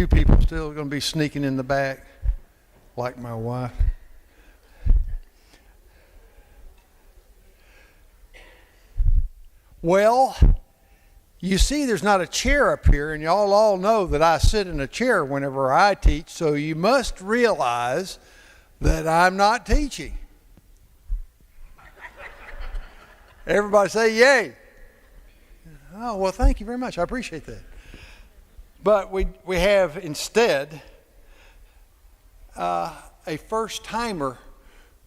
few people still going to be sneaking in the back, like my wife. Well, you see there's not a chair up here, and y'all all know that I sit in a chair whenever I teach, so you must realize that I'm not teaching. Everybody say yay. Oh, well, thank you very much. I appreciate that. But we have instead a first-timer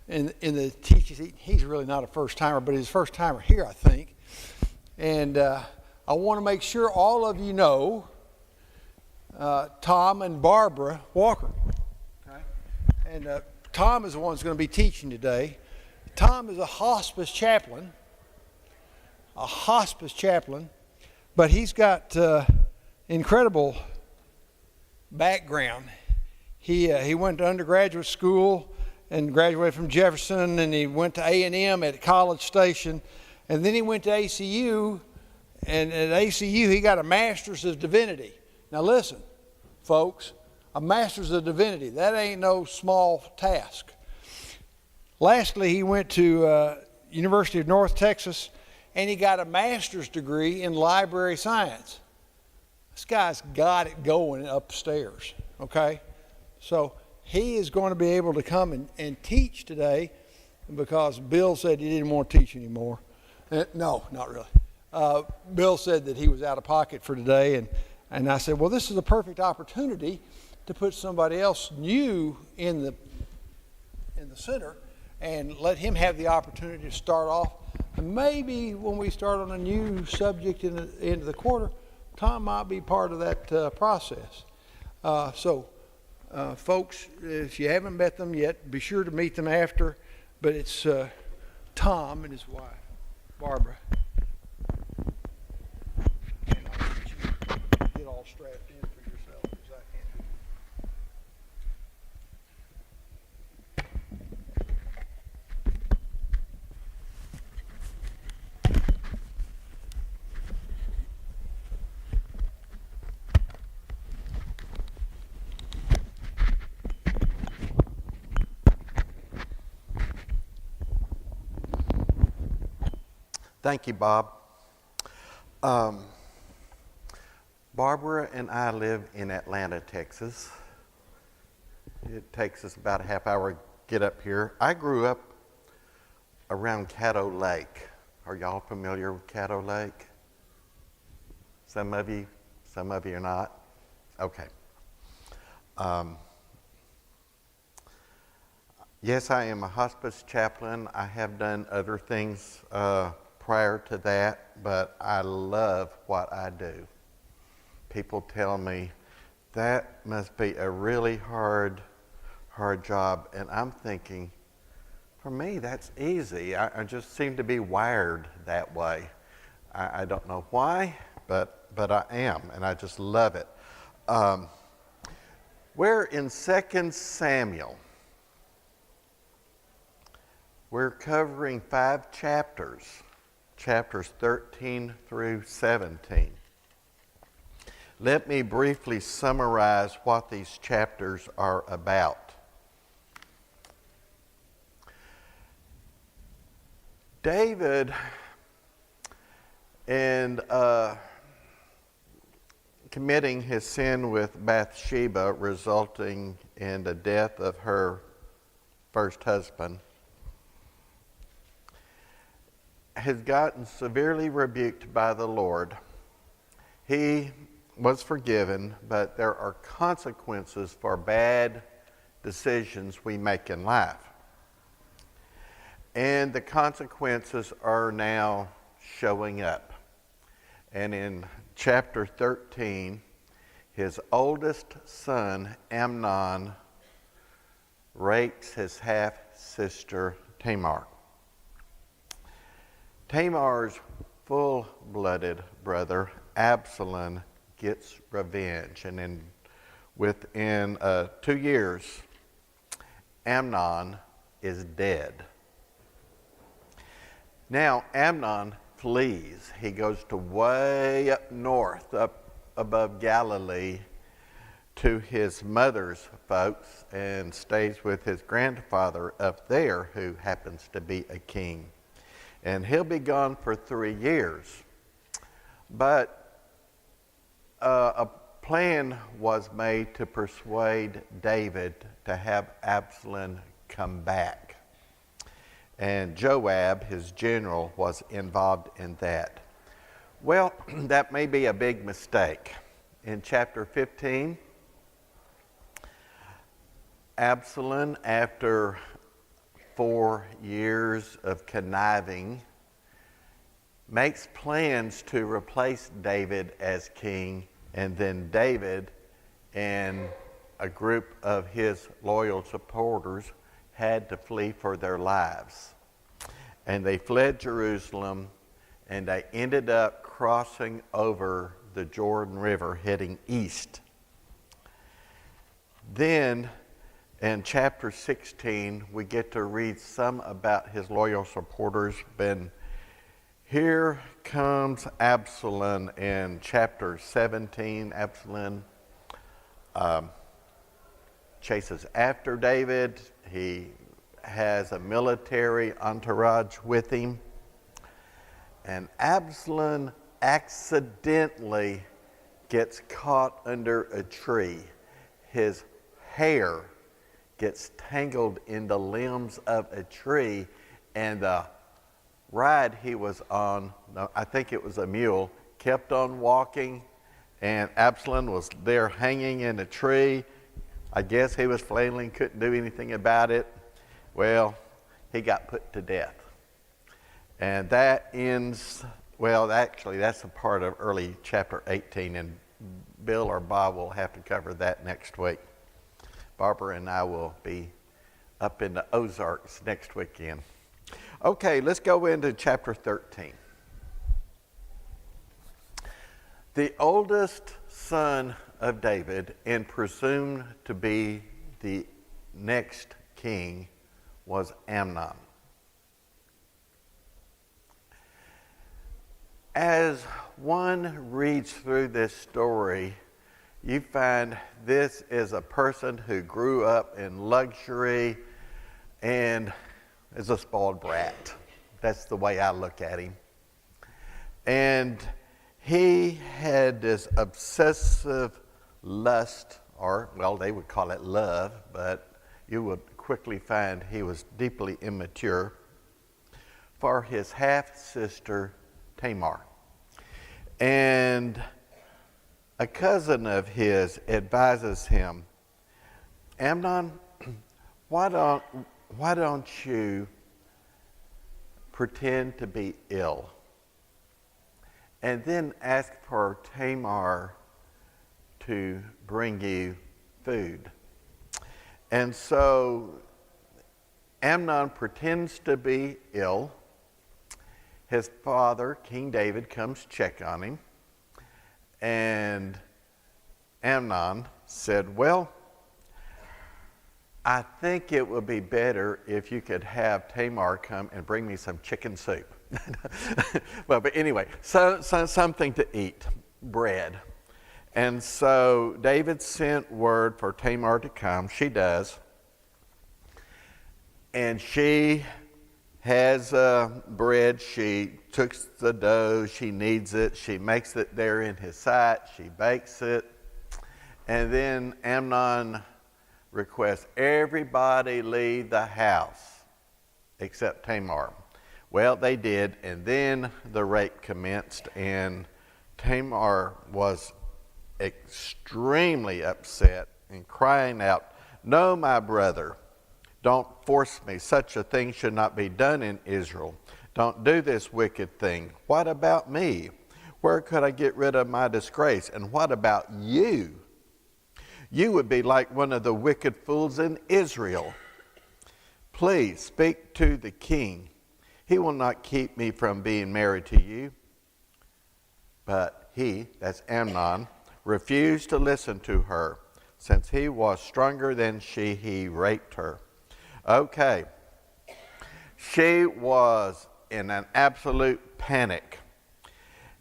in the teaching. He's really not a first-timer, but he's a first-timer here, I think. And I want to make sure all of you know Tom and Barbara Walker. Okay? And Tom is the one who's going to be teaching today. Tom is a hospice chaplain, but he's got incredible background. He went to undergraduate school and graduated from Jefferson, and he went to A&M at College Station, and then he went to ACU, and at ACU he got a Master's of Divinity. Now listen, folks, a Master's of Divinity, that ain't no small task. Lastly, he went to University of North Texas, and he got a master's degree in library science. This guy's got it going upstairs, okay? So he is going to be able to come and teach today because Bill said he didn't want to teach anymore. No, not really. Bill said that he was out of pocket for today, and I said, well, this is a perfect opportunity to put somebody else new in the center and let him have the opportunity to start off. And maybe when we start on a new subject in the end of the quarter, Tom might be part of that process. So, folks, if you haven't met them yet, be sure to meet them after. But it's Tom and his wife, Barbara. And I'll let you get all strapped in for yourself, because I can't. Thank you, Bob. Barbara and I live in Atlanta, Texas. It takes us about a half hour to get up here. I grew up around Caddo Lake. Are y'all familiar with Caddo Lake? Some of you are not. Okay. Yes, I am a hospice chaplain. I have done other things prior to that, but I love what I do. People tell me that must be a really hard job, and I'm thinking, for me, that's easy. I just seem to be wired that way. I don't know why, but I am, and I just love it. We're in 2 Samuel. We're covering 5 chapters. Chapters 13 through 17. Let me briefly summarize what these chapters are about. David, and committing his sin with Bathsheba, resulting in the death of her first husband, has gotten severely rebuked by the Lord. He was forgiven, but there are consequences for bad decisions we make in life. And the consequences are now showing up. And in chapter 13, his oldest son, Amnon, rapes his half-sister, Tamar. Tamar's full-blooded brother, Absalom, gets revenge. And within 2 years, Amnon is dead. Now, Amnon flees. He goes to way up north, up above Galilee, to his mother's folks and stays with his grandfather up there, who happens to be a king. And he'll be gone for 3 years. But a plan was made to persuade David to have Absalom come back. And Joab, his general, was involved in that. Well, that may be a big mistake. In chapter 15, Absalom, after 4 years of conniving, makes plans to replace David as king, and then David and a group of his loyal supporters had to flee for their lives. And they fled Jerusalem, and they ended up crossing over the Jordan River heading east. Then in chapter 16, we get to read some about his loyal supporters. Then here comes Absalom in chapter 17. Absalom chases after David. He has a military entourage with him. And Absalom accidentally gets caught under a tree. His hair gets tangled in the limbs of a tree, and the ride he was on, I think it was a mule, kept on walking, and Absalom was there hanging in a tree. I guess he was flailing, couldn't do anything about it. Well, he got put to death. And that ends, well, actually, that's a part of early chapter 18, and Bill or Bob will have to cover that next week. Barbara and I will be up in the Ozarks next weekend. Okay, let's go into chapter 13. The oldest son of David, and presumed to be the next king, was Amnon. As one reads through this story, you find this is a person who grew up in luxury and is a spoiled brat. That's the way I look at him. And he had this obsessive lust, or, well, they would call it love, but you would quickly find he was deeply immature, for his half-sister Tamar. And a cousin of his advises him, Amnon, why don't you pretend to be ill and then ask for Tamar to bring you food? And so Amnon pretends to be ill. His father, King David, comes check on him. And Amnon said, well, I think it would be better if you could have Tamar come and bring me some chicken soup. but anyway, so something to eat, bread. And so David sent word for Tamar to come. She does. And she has bread. She took the dough. She kneads it. She makes it there in his sight. She bakes it. And then Amnon requests everybody leave the house except Tamar. Well, they did, and then the rape commenced, and Tamar was extremely upset and crying out, "No, my brother, don't force me. Such a thing should not be done in Israel. Don't do this wicked thing. What about me? Where could I get rid of my disgrace? And what about you? You would be like one of the wicked fools in Israel. Please speak to the king. He will not keep me from being married to you." But he, that's Amnon, refused to listen to her. Since he was stronger than she, he raped her. Okay. She was in an absolute panic.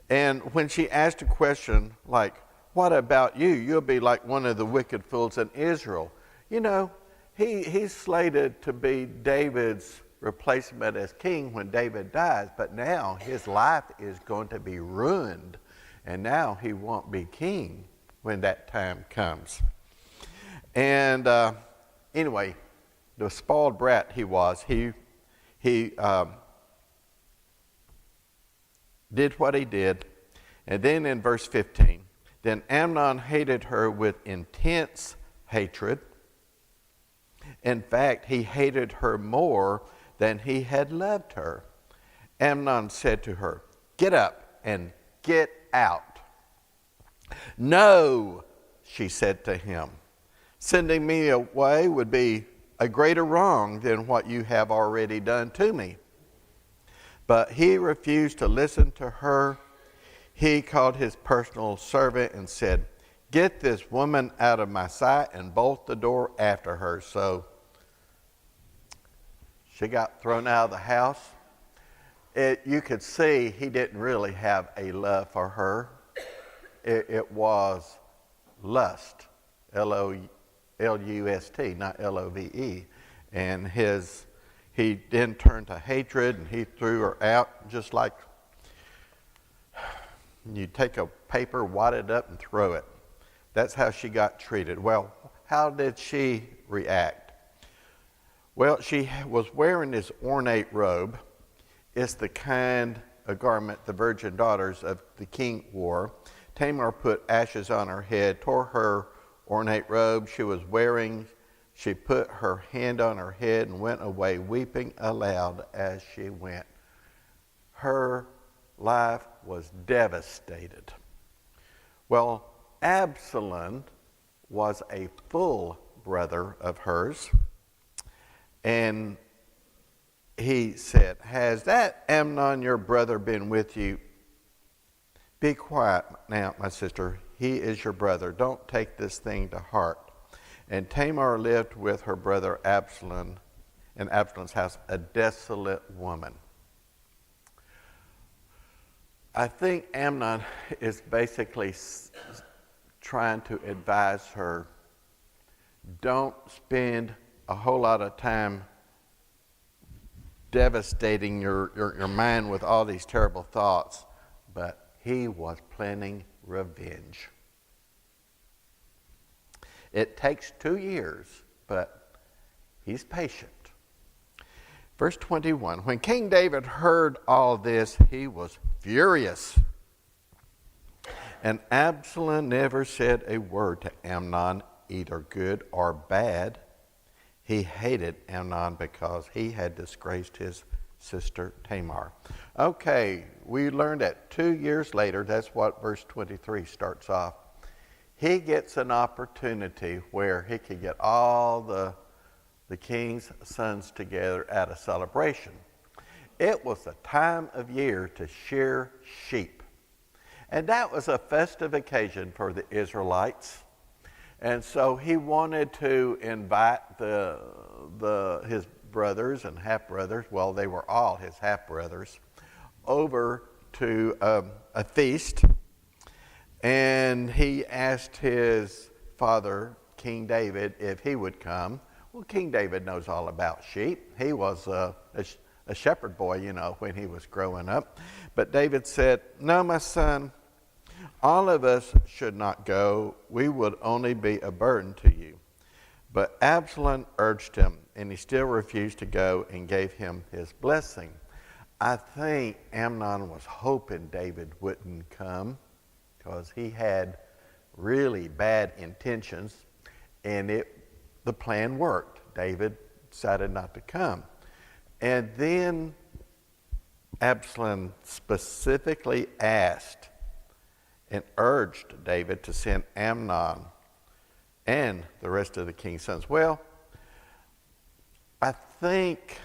And when she asked a question like, what about you? You'll be like one of the wicked fools in Israel. You know, he's slated to be David's replacement as king when David dies, but now his life is going to be ruined, and now he won't be king when that time comes. And anyway, the spoiled brat he was, he did what he did. And then in verse 15, then Amnon hated her with intense hatred. In fact, he hated her more than he had loved her. Amnon said to her, "Get up and get out." "No," she said to him, "sending me away would be a greater wrong than what you have already done to me." But he refused to listen to her. He called his personal servant and said, "Get this woman out of my sight and bolt the door after her." So she got thrown out of the house. You could see he didn't really have a love for her. It was lust, L-U-S-T, not L-O-V-E. And he then turned to hatred, and he threw her out, just like you take a paper, wad it up, and throw it. That's how she got treated. Well, how did she react? Well, she was wearing this ornate robe. It's the kind of garment the virgin daughters of the king wore. Tamar put ashes on her head, tore her ornate robe she was wearing. She put her hand on her head and went away, weeping aloud as she went. Her life was devastated. Well, Absalom was a full brother of hers, and he said, "Has that Amnon, your brother, been with you?" "Be quiet now, my sister. He is your brother. Don't take this thing to heart." And Tamar lived with her brother Absalom in Absalom's house, a desolate woman. I think Amnon is basically trying to advise her, don't spend a whole lot of time devastating your mind with all these terrible thoughts. But he was planning revenge. It takes 2 years, but he's patient. Verse 21, when King David heard all this, he was furious. And Absalom never said a word to Amnon, either good or bad. He hated Amnon because he had disgraced his sister Tamar. Okay, we learned that 2 years later, that's what verse 23 starts off. He gets an opportunity where he could get all the king's sons together at a celebration. It was a time of year to shear sheep. And that was a festive occasion for the Israelites. And so he wanted to invite his brothers and half-brothers, well, they were all his half-brothers, over to a feast. And he asked his father, King David, if he would come. Well, King David knows all about sheep. He was a shepherd boy, when he was growing up. But David said, "No, my son, all of us should not go. We would only be a burden to you." But Absalom urged him, and he still refused to go and gave him his blessing. I think Amnon was hoping David wouldn't come because he had really bad intentions, and the plan worked. David decided not to come. And then Absalom specifically asked and urged David to send Amnon and the rest of the king's sons. Well, I think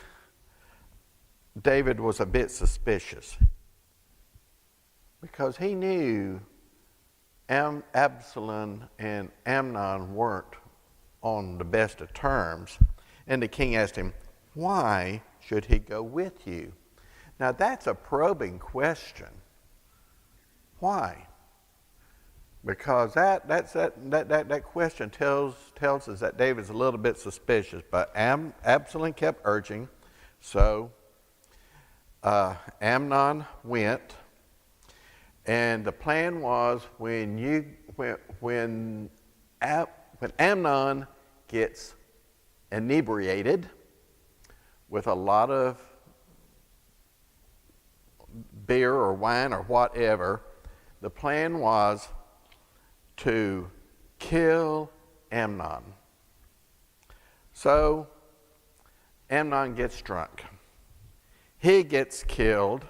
David was a bit suspicious because he knew Absalom and Amnon weren't on the best of terms. And the king asked him, "Why should he go with you?" Now that's a probing question. Why? because that question tells us that David's a little bit suspicious. But Absalom kept urging, so Amnon went, and the plan was when Amnon gets inebriated with a lot of beer or wine or whatever, the plan was to kill Amnon. So Amnon gets drunk. He gets killed.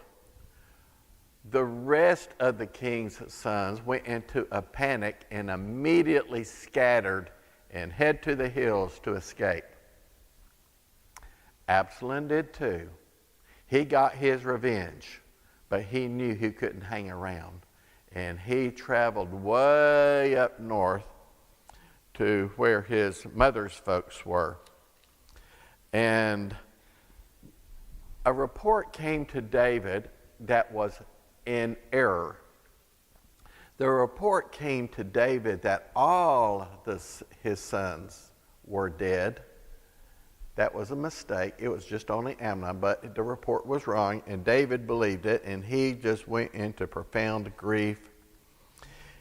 The rest of the king's sons went into a panic and immediately scattered and head to the hills to escape. Absalom did too. He got his revenge, but he knew he couldn't hang around. And he traveled way up north to where his mother's folks were. And a report came to David that was in error. The report came to David that all his sons were dead. That was a mistake. It was just only Amnon, but the report was wrong, and David believed it, and he just went into profound grief.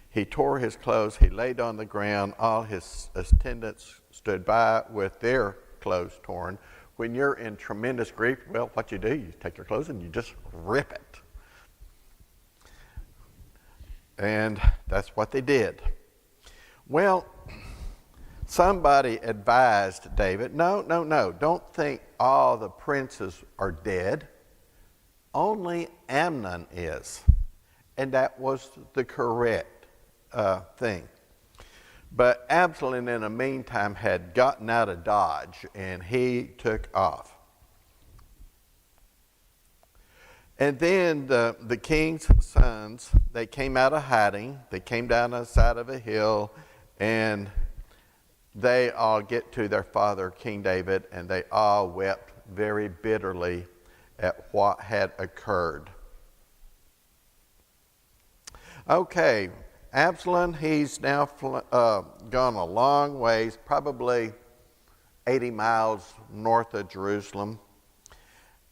He tore his clothes. He laid on the ground. All his attendants stood by with their clothes torn. When you're in tremendous grief, well, what you do, you take your clothes and you just rip it. And that's what they did. Well, somebody advised David, no, don't think all the princes are dead. Only Amnon is. And that was the correct thing. But Absalom, in the meantime, had gotten out of Dodge, and he took off. And then the king's sons, they came out of hiding. They came down the side of a hill, and they all get to their father, King David, and they all wept very bitterly at what had occurred. Okay, Absalom, he's now gone a long ways, probably 80 miles north of Jerusalem,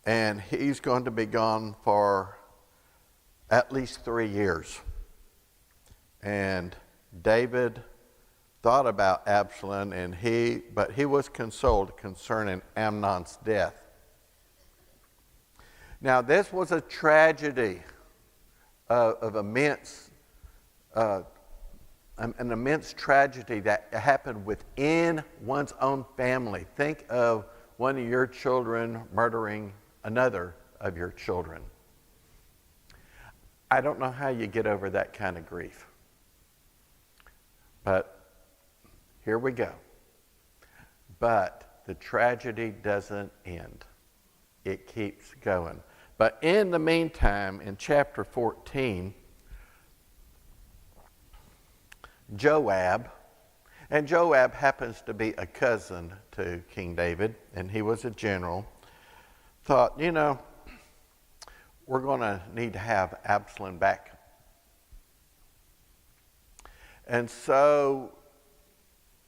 and he's going to be gone for at least 3 years. And David thought about Absalom, but he was consoled concerning Amnon's death. Now, this was a tragedy of immense, an immense tragedy that happened within one's own family. Think of one of your children murdering another of your children. I don't know how you get over that kind of grief. But here we go. But the tragedy doesn't end. It keeps going. But in the meantime, in chapter 14, Joab happens to be a cousin to King David, and he was a general, thought, we're going to need to have Absalom back. And so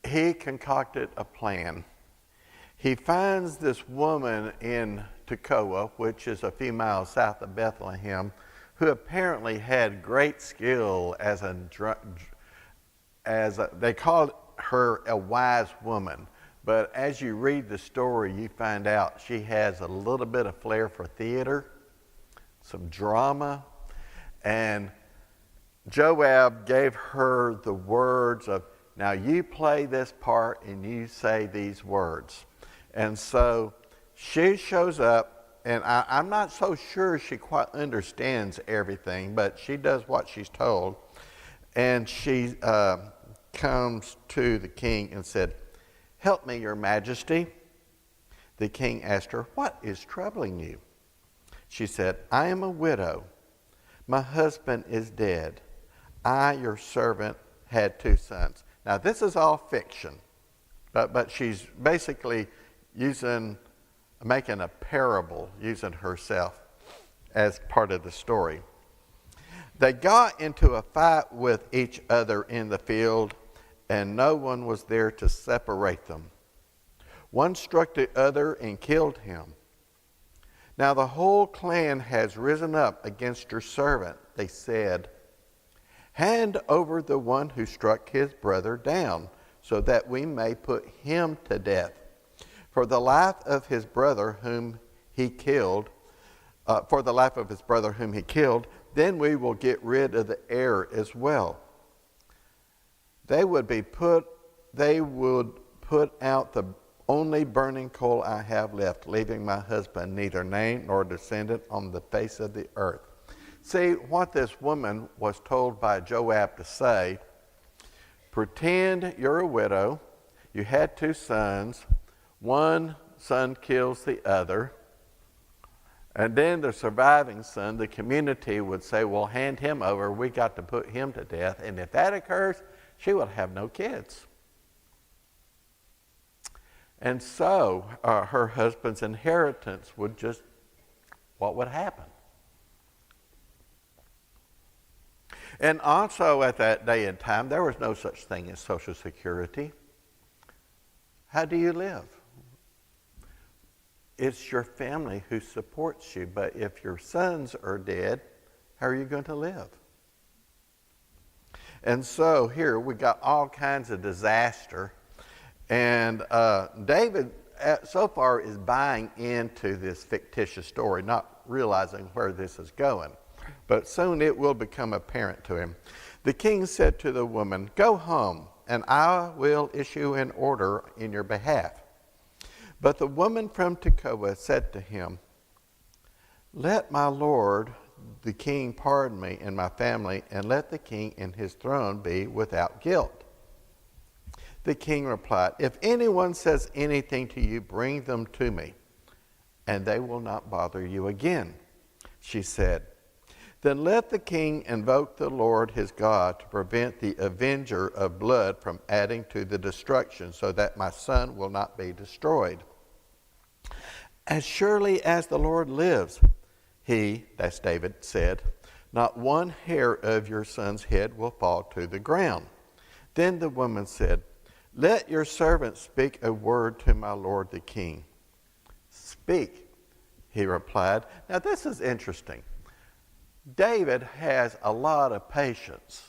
he concocted a plan. He finds this woman in Tekoa, which is a few miles south of Bethlehem, who apparently had great skill they called her a wise woman. But as you read the story, you find out she has a little bit of flair for theater, some drama, and Joab gave her the words of, now you play this part and you say these words. And so she shows up, and I'm not so sure she quite understands everything, but she does what she's told. And she comes to the king and said, "Help me, your majesty." The king asked her, "What is troubling you?" She said, "I am a widow. My husband is dead. I, your servant, had 2 sons." Now, this is all fiction, but she's basically making a parable, using herself as part of the story. They got into a fight with each other in the field, and no one was there to separate them. One struck the other and killed him. Now the whole clan has risen up against your servant, they said. Hand over the one who struck his brother down, so that we may put him to death. For the life of his brother whom he killed, then we will get rid of the heir as well. They would put out the only burning coal I have left, leaving my husband neither name nor descendant on the face of the earth. See, what this woman was told by Joab to say, pretend you're a widow, you had 2 sons, one son kills the other, and then the surviving son, the community would say, well, hand him over, we got to put him to death, and if that occurs, she will have no kids. And so her husband's inheritance would just, what would happen? And also at that day and time, there was no such thing as Social Security. How do you live? It's your family who supports you, but if your sons are dead, how are you going to live? And so here we got all kinds of disaster. And David, so far, is buying into this fictitious story, not realizing where this is going. But soon it will become apparent to him. The king said to the woman, go home, and I will issue an order in your behalf. But the woman from Tekoa said to him, let my lord, the king, pardon me and my family, and let the king and his throne be without guilt. The king replied, if anyone says anything to you, bring them to me, and they will not bother you again. She said, then let the king invoke the Lord his God to prevent the avenger of blood from adding to the destruction, so that my son will not be destroyed. As surely as the Lord lives, he, that's David, said, not one hair of your son's head will fall to the ground. Then the woman said, let your servant speak a word to my lord the king. Speak, he replied. Now this is interesting. David has a lot of patience,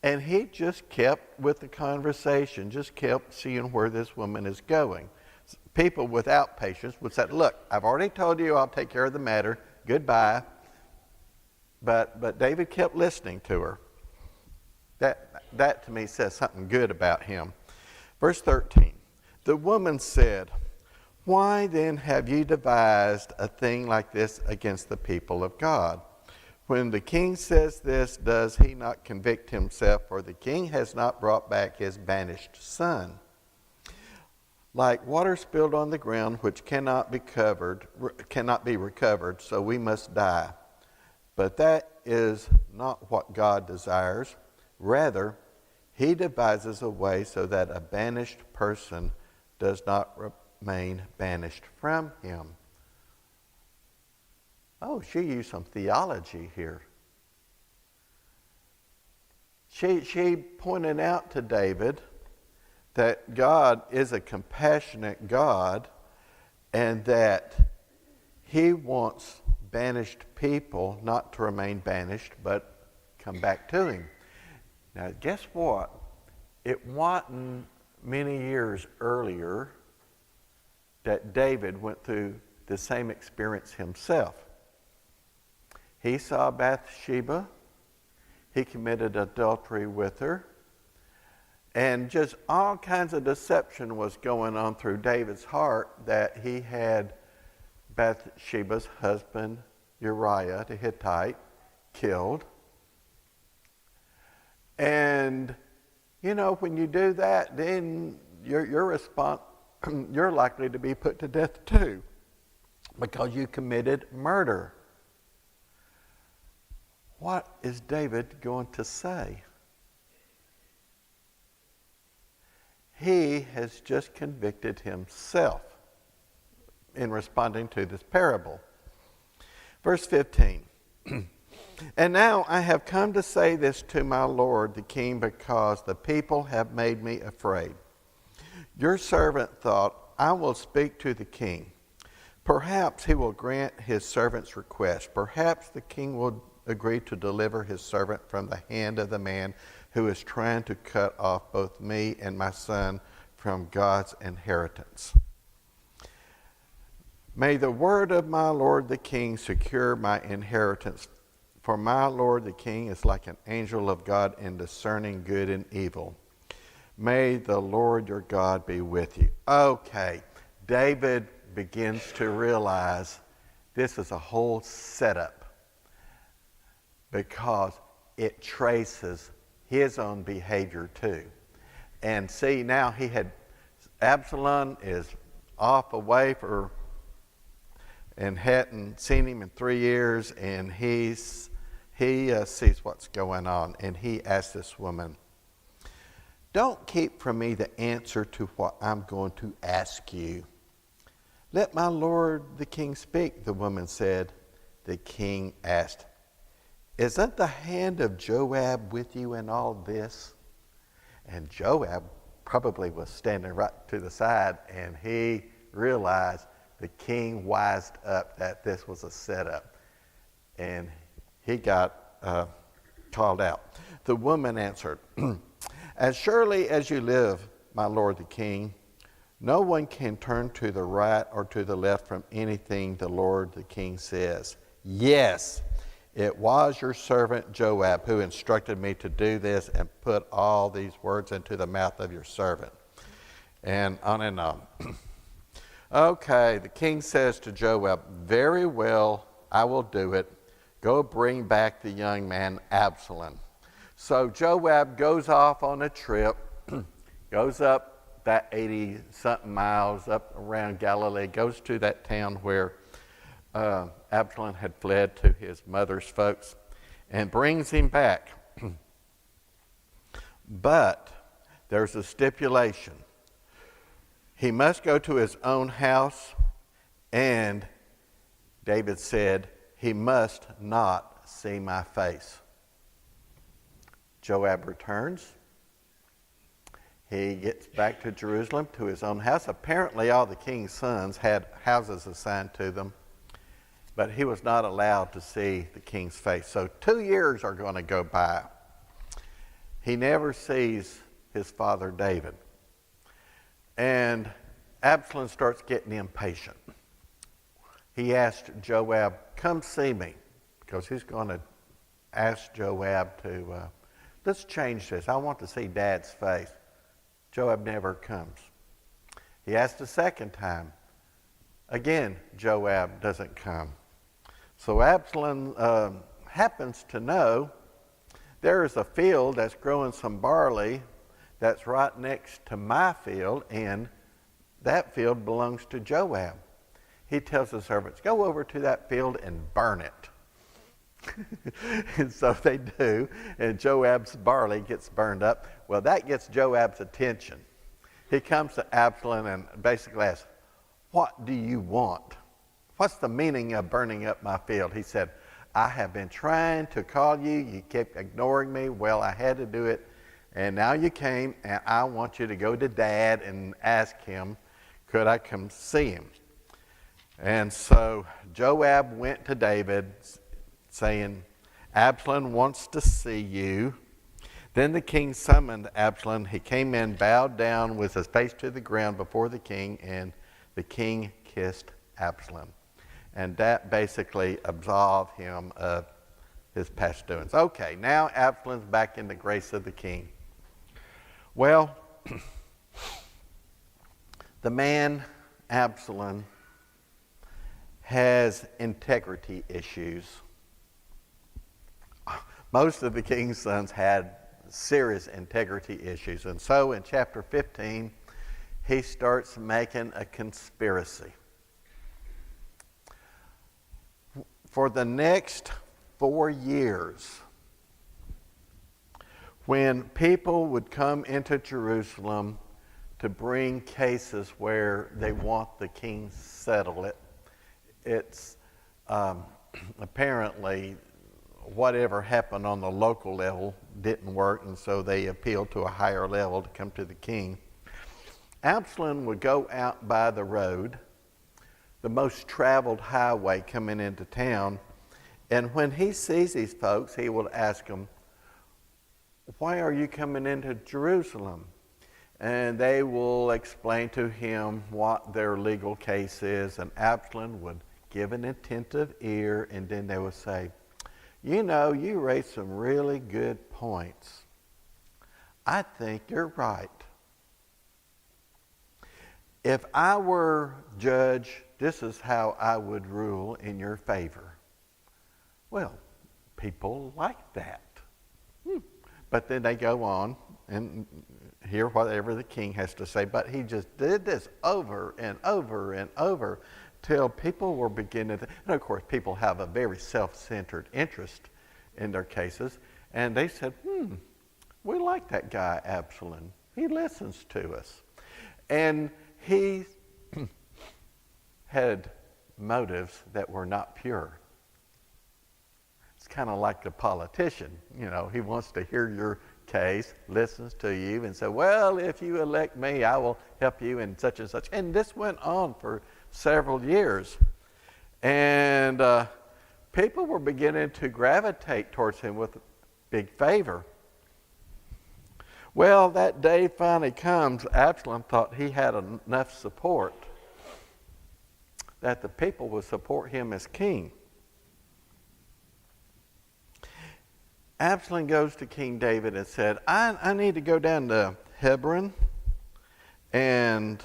and he just kept with the conversation, just kept seeing where this woman is going. People without patience would say, look, I've already told you I'll take care of the matter, goodbye. But David kept listening to her. That to me says something good about him. Verse 13, the woman said, why then have you devised a thing like this against the people of God? When the king says this, does he not convict himself? For the king has not brought back his banished son. Like water spilled on the ground, which cannot be recovered, so we must die. But that is not what God desires. Rather, he devises a way so that a banished person does not remain banished from him. Oh, she used some theology here. She pointed out to David that God is a compassionate God, and that he wants banished people not to remain banished, but come back to him. Now, guess what? It wasn't many years earlier that David went through the same experience himself. He saw Bathsheba. He committed adultery with her. And just all kinds of deception was going on through David's heart, that he had Bathsheba's husband, Uriah the Hittite, killed. And, you know, when you do that, then you're likely to be put to death too, because you committed murder. What is David going to say? He has just convicted himself in responding to this parable. Verse 15. And now I have come to say this to my lord the king, because the people have made me afraid. Your servant thought, I will speak to the king. Perhaps he will grant his servant's request. Perhaps the king will agree to deliver his servant from the hand of the man who is trying to cut off both me and my son from God's inheritance. May the word of my lord the king secure my inheritance, for my lord the king is like an angel of God in discerning good and evil. May the Lord your God be with you. Okay, David begins to realize this is a whole setup, because it traces his own behavior too. And see, now Absalom is off away and hadn't seen him in 3 years, and he sees what's going on, and he asks this woman, don't keep from me the answer to what I'm going to ask you. Let my lord the king speak, the woman said. The king asked, isn't the hand of Joab with you in all this? And Joab probably was standing right to the side, and he realized the king wised up that this was a setup, and he got called out. The woman answered, as surely as you live, my lord the king, no one can turn to the right or to the left from anything the lord the king says. Yes, it was your servant Joab who instructed me to do this and put all these words into the mouth of your servant. And on and on. Okay, the king says to Joab, very well, I will do it. Go bring back the young man Absalom. So Joab goes off on a trip, goes up that 80-something miles up around Galilee, goes to that town where Absalom had fled to his mother's folks, and brings him back. But there's a stipulation. He must go to his own house, and David said, he must not see my face. Joab returns. He gets back to Jerusalem, to his own house. Apparently all the king's sons had houses assigned to them, but he was not allowed to see the king's face. So 2 years are going to go by. He never sees his father David. And Absalom starts getting impatient. He asked Joab, come see me, because he's going to ask Joab to, let's change this. I want to see Dad's face. Joab never comes. He asked a second time. Again, Joab doesn't come. So Absalom happens to know there is a field that's growing some barley that's right next to my field, and that field belongs to Joab. He tells the servants, go over to that field and burn it. And so they do, and Joab's barley gets burned up. Well, that gets Joab's attention. He comes to Absalom and basically asks, what do you want? What's the meaning of burning up my field? He said, I have been trying to call you. You kept ignoring me. Well, I had to do it. And now you came, and I want you to go to Dad and ask him, could I come see him? And so Joab went to David saying, Absalom wants to see you. Then the king summoned Absalom. He came in, bowed down with his face to the ground before the king, and the king kissed Absalom. And that basically absolved him of his past doings. Okay, now Absalom's back in the grace of the king. Well, the man Absalom has integrity issues. Most of the king's sons had serious integrity issues. And so in chapter 15, he starts making a conspiracy. For the next 4 years, when people would come into Jerusalem to bring cases where they want the king to settle it, it's apparently whatever happened on the local level didn't work, and so they appealed to a higher level to come to the king. Absalom would go out by the road, the most traveled highway coming into town, and when he sees these folks, he will ask them, "Why are you coming into Jerusalem?" And they will explain to him what their legal case is, and Absalom would give an attentive ear, and then they would say, "You know, you raised some really good points. I think you're right. If I were judge, this is how I would rule in your favor." Well, people like that. But then they go on and hear whatever the king has to say. But he just did this over and over and over till people were beginning to, and of course people have a very self-centered interest in their cases, and they said, we like that guy Absalom. He listens to us. And he had motives that were not pure. It's kind of like the politician. You know, he wants to hear your case, listens to you, and says, well, if you elect me, I will help you in such and such. And this went on for several years. And people were beginning to gravitate towards him with big favor. Well, that day finally comes. Absalom thought he had enough support that the people would support him as king. Absalom goes to King David and said, I need to go down to Hebron and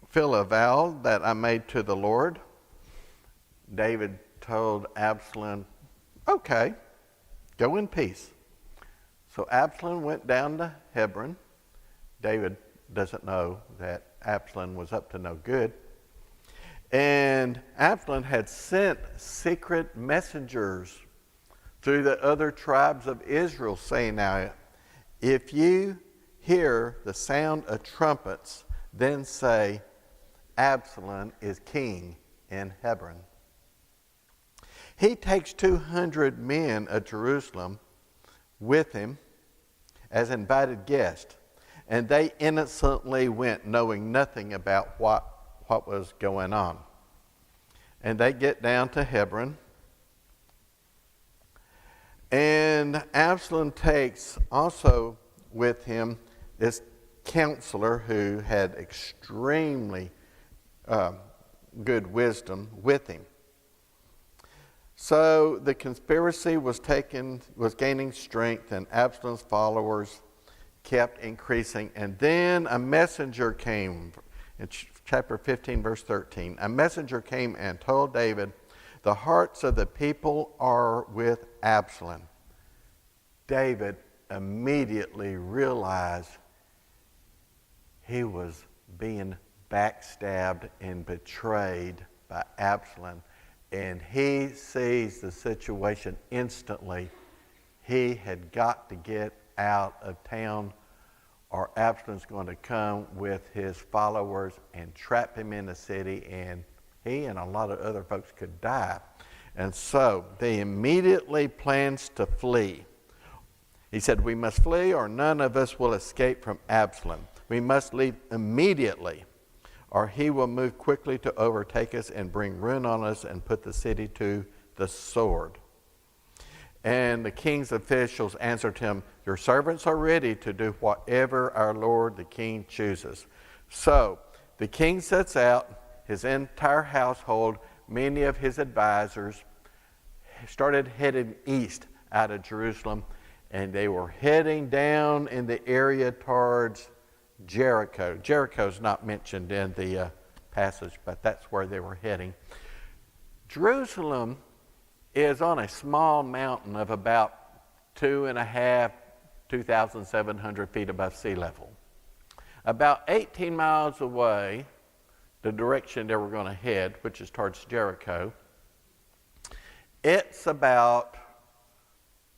fill a vow that I made to the Lord. David told Absalom, okay, go in peace. So Absalom went down to Hebron. David doesn't know that Absalom was up to no good. And Absalom had sent secret messengers through the other tribes of Israel saying, now, if you hear the sound of trumpets, then say, Absalom is king in Hebron. He takes 200 men of Jerusalem with him as invited guests, and they innocently went, knowing nothing about what was going on. And they get down to Hebron, and Absalom takes also with him this counselor who had extremely good wisdom with him. So the conspiracy was gaining strength, and Absalom's followers kept increasing. And then a messenger came. In chapter 15, verse 13, a messenger came and told David, the hearts of the people are with Absalom. David immediately realized he was being backstabbed and betrayed by Absalom, and he sees the situation instantly. He had got to get out of town, or Absalom's going to come with his followers and trap him in the city, and he and a lot of other folks could die. And so they immediately plans to flee. He said, we must flee or none of us will escape from Absalom. We must leave immediately, or he will move quickly to overtake us and bring ruin on us and put the city to the sword. And the king's officials answered him, your servants are ready to do whatever our lord the king chooses. So the king sets out, his entire household, many of his advisors, started heading east out of Jerusalem, and they were heading down in the area towards Jericho. Jericho's not mentioned in the passage, but that's where they were heading. Jerusalem is on a small mountain of about 2,700 feet above sea level. About 18 miles away, the direction they were going to head, which is towards Jericho, it's about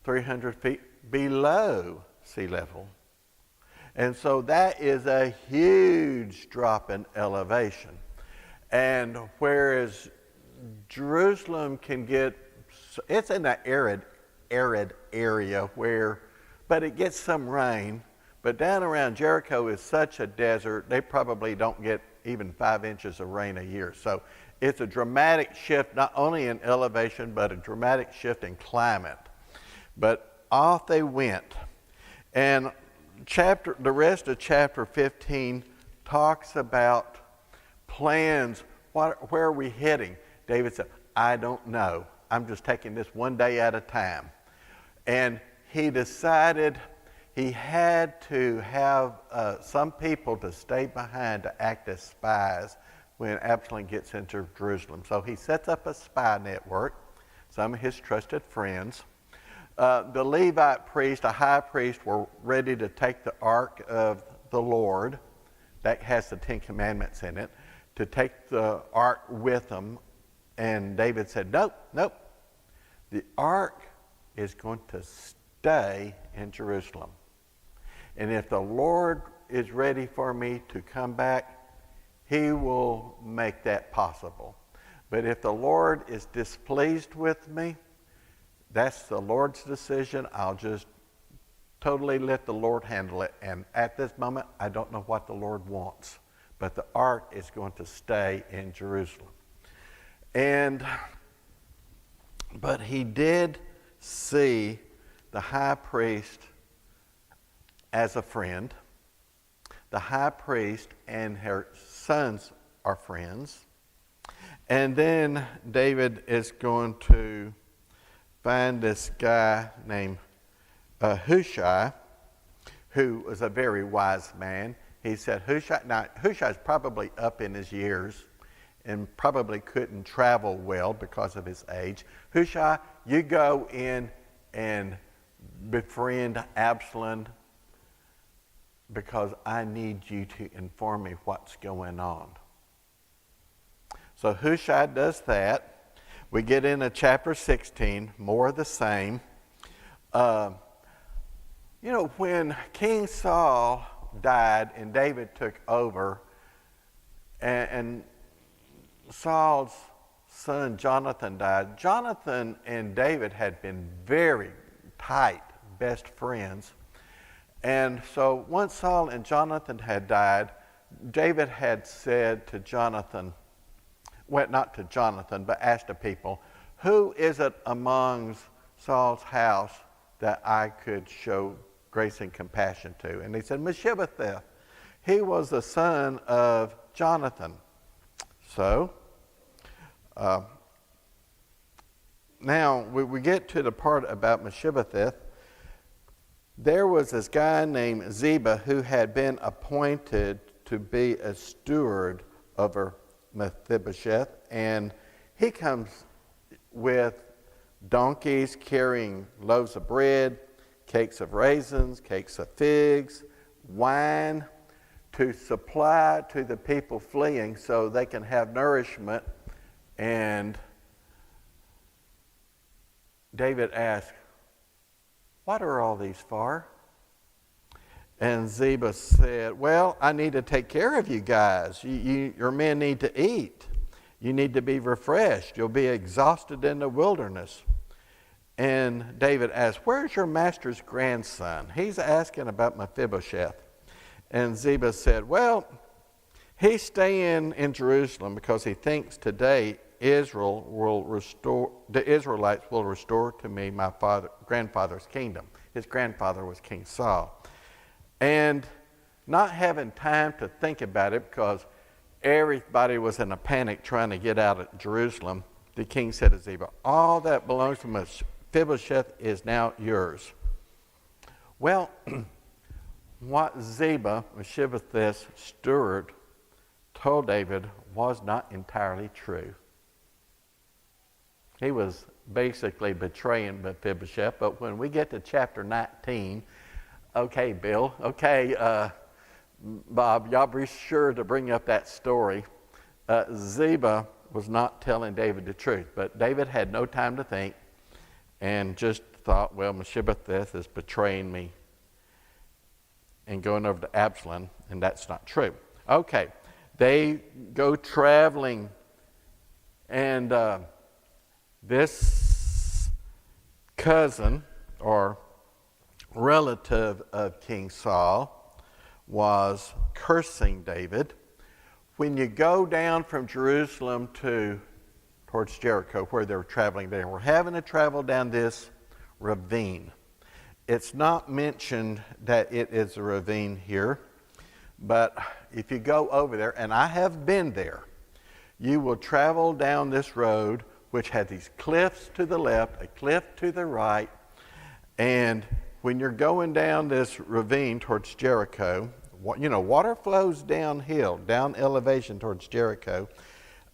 300 feet below sea level. And so that is a huge drop in elevation. And whereas Jerusalem can get, it's in an arid area but it gets some rain. But down around Jericho is such a desert, they probably don't get even 5 inches of rain a year. So it's a dramatic shift, not only in elevation, but a dramatic shift in climate. But off they went. And the rest of chapter 15 talks about plans. Where are we heading? David said, I don't know. I'm just taking this one day at a time. And he decided he had to have some people to stay behind to act as spies when Absalom gets into Jerusalem. So he sets up a spy network, some of his trusted friends. The Levite priest, a high priest, were ready to take the ark of the Lord, that has the 10 Commandments in it, to take the ark with them. And David said, nope. The ark is going to stay in Jerusalem. And if the Lord is ready for me to come back, he will make that possible. But if the Lord is displeased with me, that's the Lord's decision. I'll just totally let the Lord handle it. And at this moment, I don't know what the Lord wants. But the ark is going to stay in Jerusalem. But he did see the high priest as a friend. The high priest and her sons are friends. And then David is going to find this guy named Hushai, who was a very wise man. He said, Hushai's probably up in his years and probably couldn't travel well because of his age. Hushai, you go in and befriend Absalom because I need you to inform me what's going on. So Hushai does that. We get into chapter 16, more of the same. When King Saul died and David took over, and Saul's son Jonathan died, Jonathan and David had been very tight best friends. And so once Saul and Jonathan had died, David had said to Jonathan, well, not to Jonathan, but asked the people, who is it among Saul's house that I could show grace and compassion to? And he said, Mephibosheth. He was the son of Jonathan. So, now we get to the part about Mephibosheth. There was this guy named Ziba who had been appointed to be a steward over Mephibosheth, and he comes with donkeys carrying loaves of bread, cakes of raisins, cakes of figs, wine, to supply to the people fleeing so they can have nourishment. And David asked, what are all these for? And Ziba said, well, I need to take care of you guys. Your men need to eat. You need to be refreshed. You'll be exhausted in the wilderness. And David asked, where's your master's grandson? He's asking about Mephibosheth. And Ziba said, well, he's staying in Jerusalem because he thinks today the Israelites will restore to me my grandfather's kingdom. His grandfather was King Saul. And not having time to think about it because everybody was in a panic trying to get out of Jerusalem, the king said to Ziba, all that belongs to Mephibosheth is now yours. Well, what Ziba, Mephibosheth's steward, told David was not entirely true. He was basically betraying Mephibosheth, but when we get to chapter 19, okay, Bill, okay, Bob, y'all be sure to bring up that story. Ziba was not telling David the truth, but David had no time to think and just thought, well, Mephibosheth is betraying me and going over to Absalom, and that's not true. Okay, they go traveling, And this cousin or relative of King Saul was cursing David. When you go down from Jerusalem towards Jericho, where they were traveling, they were having to travel down this ravine. It's not mentioned that it is a ravine here, but if you go over there, and I have been there, you will travel down this road which had these cliffs to the left, a cliff to the right, and when you're going down this ravine towards Jericho, water flows downhill, down elevation towards Jericho.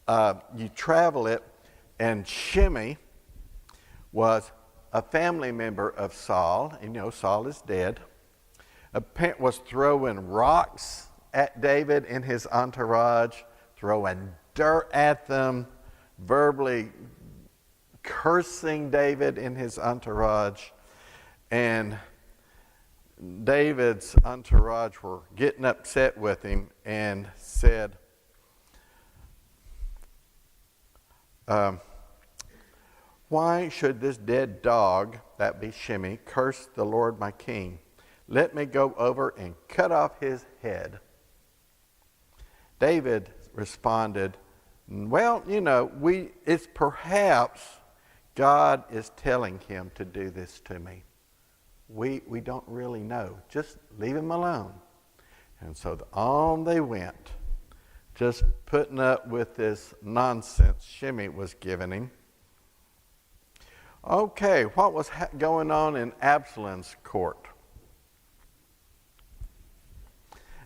You travel it, and Shimei was a family member of Saul, and Saul is dead. Was throwing rocks at David and his entourage, throwing dirt at them, verbally cursing David and his entourage. And David's entourage were getting upset with him and said, why should this dead dog, that be Shimei, curse the Lord my king? Let me go over and cut off his head. David responded, well, it's perhaps God is telling him to do this to me. We don't really know. Just leave him alone. And so on they went, just putting up with this nonsense Shimei was giving him. Okay, what was going on in Absalom's court?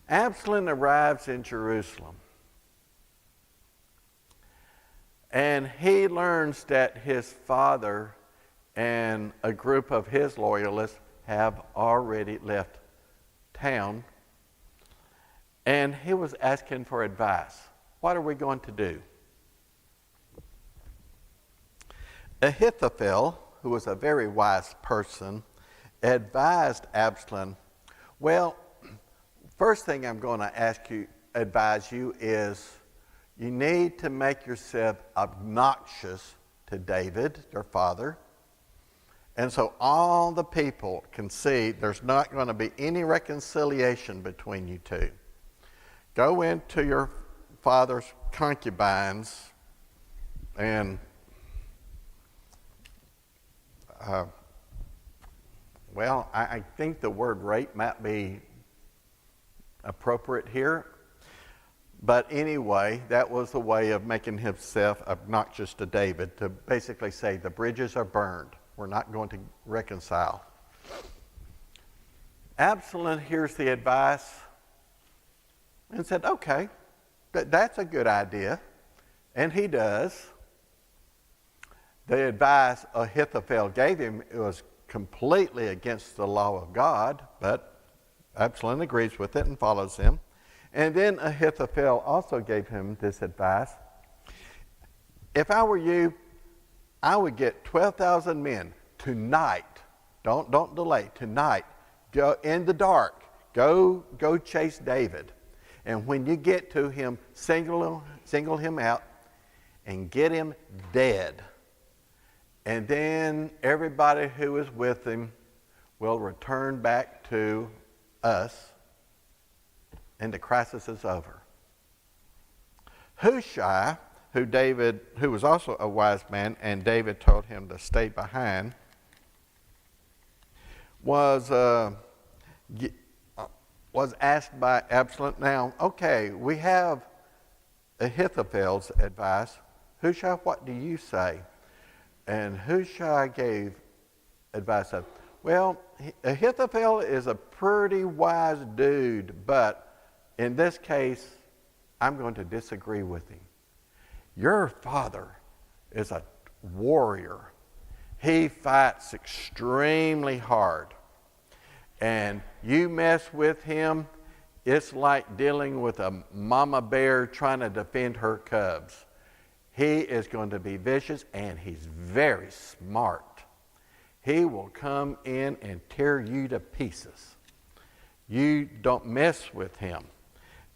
Absalom arrives in Jerusalem, and he learns that his father and a group of his loyalists have already left town, and he was asking for advice. What are we going to do? Ahithophel, who was a very wise person, advised Absalom, well, first thing I'm going to advise you is you need to make yourself obnoxious to David, your father. And so all the people can see there's not going to be any reconciliation between you two. Go into your father's concubines and I think the word rape might be appropriate here. But anyway, that was the way of making himself obnoxious to David, to basically say the bridges are burned. We're not going to reconcile. Absalom hears the advice and said, okay, that's a good idea. And he does. The advice Ahithophel gave him was completely against the law of God, but Absalom agrees with it and follows him. And then Ahithophel also gave him this advice. If I were you, I would get 12,000 men tonight. Don't delay. Tonight, go in the dark. Go chase David. And when you get to him, single him out and get him dead. And then everybody who is with him will return back to us, and the crisis is over. Hushai, who was also a wise man, and David told him to stay behind, was asked by Absalom, now, okay, we have Ahithophel's advice. Hushai, what do you say? And Hushai gave advice of, well, Ahithophel is a pretty wise dude, but in this case, I'm going to disagree with him. Your father is a warrior. He fights extremely hard. And you mess with him, it's like dealing with a mama bear trying to defend her cubs. He is going to be vicious, and he's very smart. He will come in and tear you to pieces. You don't mess with him.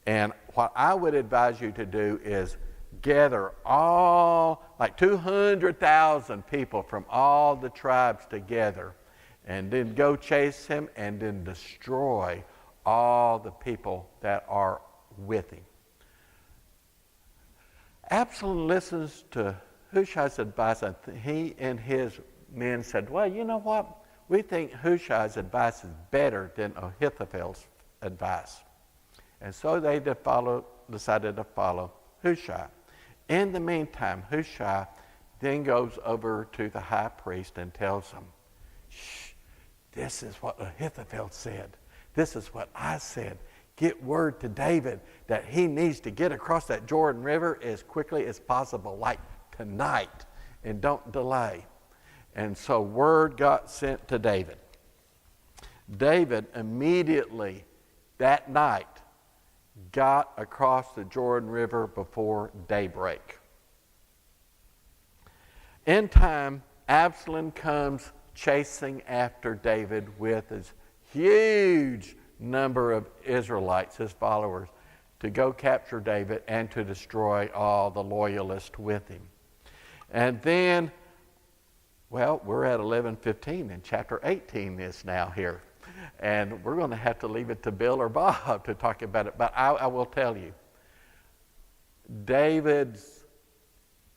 And what I would advise you to do is gather all, like 200,000 people from all the tribes together, and then go chase him and then destroy all the people that are with him. Absalom listens to Hushai's advice, and he and his men said, well, you know what? We think Hushai's advice is better than Ahithophel's advice. And so they decided to follow Hushai. In the meantime, Hushai then goes over to the high priest and tells him, shh, this is what Ahithophel said. This is what I said. Get word to David that he needs to get across that Jordan River as quickly as possible, like tonight, and don't delay. And so word got sent to David. David immediately that night got across the Jordan River before daybreak. In time, Absalom comes chasing after David with his huge number of Israelites, his followers, to go capture David and to destroy all the loyalists with him. And then, well, we're at 11:15 and chapter 18 is now here. And we're going to have to leave it to Bill or Bob to talk about it. But I will tell you, David's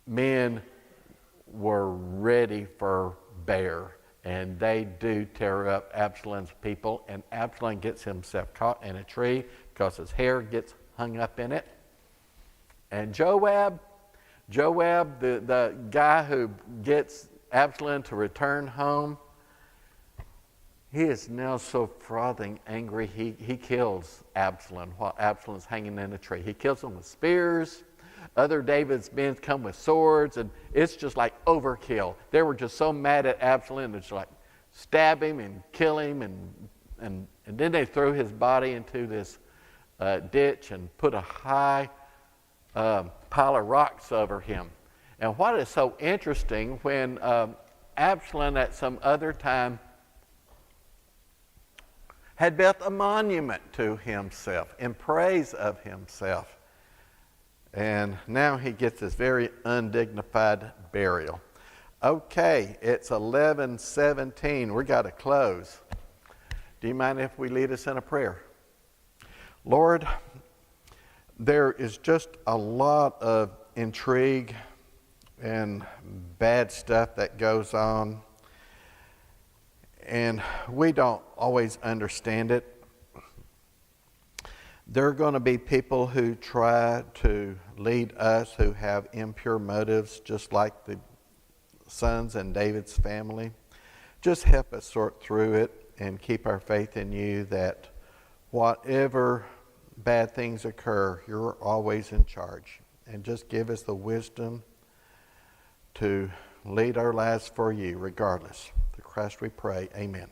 men were ready for bear. And they do tear up Absalom's people. And Absalom gets himself caught in a tree because his hair gets hung up in it. And Joab, the guy who gets Absalom to return home, he is now so frothing angry, he kills Absalom while Absalom's hanging in a tree. He kills him with spears. Other David's men come with swords, and it's just like overkill. They were just so mad at Absalom, it's like stab him and kill him, and then they throw his body into this ditch and put a high pile of rocks over him. And what is so interesting, when Absalom at some other time had built a monument to himself in praise of himself. And now he gets this very undignified burial. Okay, it's 11:17. We got to close. Do you mind if we lead us in a prayer? Lord, there is just a lot of intrigue and bad stuff that goes on, and we don't always understand it. There are going to be people who try to lead us who have impure motives, just like the sons in David's family. Just help us sort through it and keep our faith in you that whatever bad things occur, you're always in charge. And just give us the wisdom to lead our lives for you regardless. Through Christ we pray. Amen.